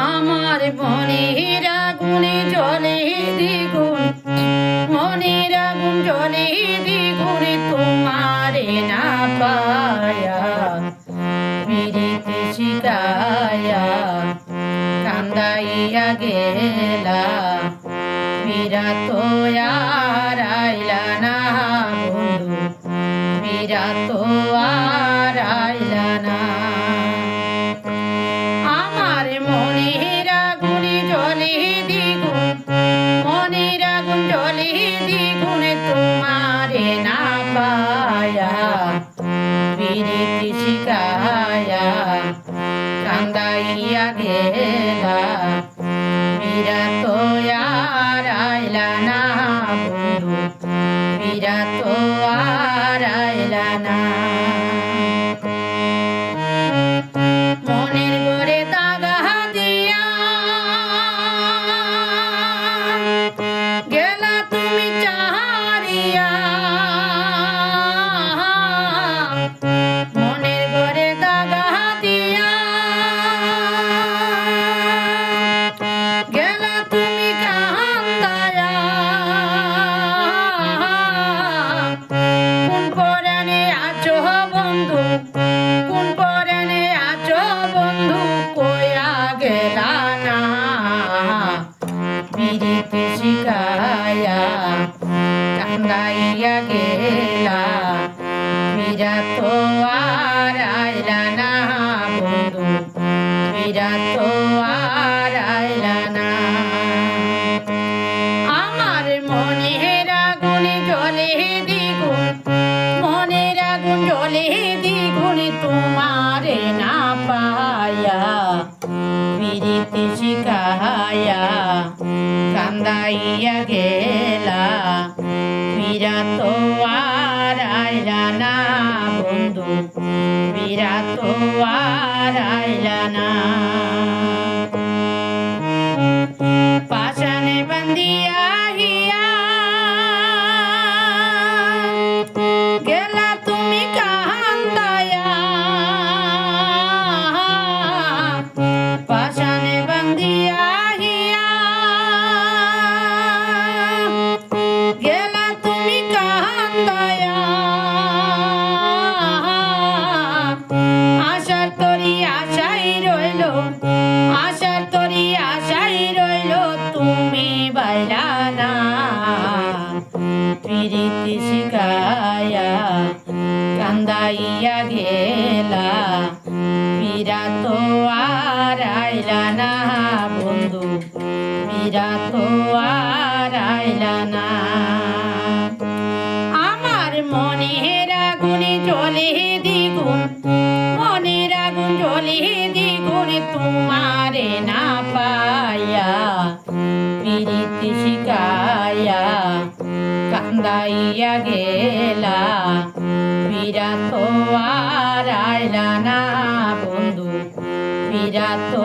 আমার মনের আগুনে জ্বলে দ্বিগুণ, মনের আগুন জ্বলে দ্বিগুণ, তোমারে না পায়া পিরিতি শিখায়া কান্দাইয়া গেলা, ফিরা তো আর আইলা না বন্ধু, ফিরা তো আর আইলা না। আমার মনের আগুনে জ্বলে দ্বিগুণ, মনের আগুন জ্বলে দ্বিগুণ, তোমারে না পায়া পিরিতি শিখায়া কান্দাইয়া গেলা, ফিরা তো আর আইলা না বন্ধু, ফিরা তো আর আইলা না। মনের ঘরে দাগা দিয়া গেলা তুমি চাহারিয়া, মনের ঘরে দাগা দিয়া গেলা তুমি কান্দায়া, কোন পরাণে আছো বন্ধু, কোন পরাণে আছো বন্ধু, কইয়া গেলা না পিরিতি শিখায়া কান্দাইয়া গেলা, ফিরা তো আর আইলা না বন্ধু, ফিরা তো আর আইলা না। আমার মনের আগুনে জ্বলে দ্বিগুণ, মনের আগুন জ্বলে দ্বিগুণ, তোমারে না পায়া পিরিতি শিখায়া কান্দাইয়া গেলা, ফিরা তো আর আইলা না বন্ধু, ফিরা তো আর আইলা না। পাশানে বান্ধিয়া হিয়া গেলা তুমি কান্দায়া, পাশানে বান্ধিয়া হিয়া গেলা তুমি কান্দায়া, আশার তরি আশাই রইল, আশার তরি আশাই রইল, তুমি বাইলা না পিরিতি শিখায়া কান্দাইয়া গেলা, ফিরা তো আর আইলা না বন্ধু, ফিরা তো আর আইলা না। আমার মনের আগুনে জ্বলে দ্বিগুণ, মনের আগুন জ্বলে দ্বিগুণ, তোমারে না পায়া পিরিতি শিখায়া কান্দাইয়া গেলা, ফিরা তো আর আইলা না বন্ধু, ফিরা তো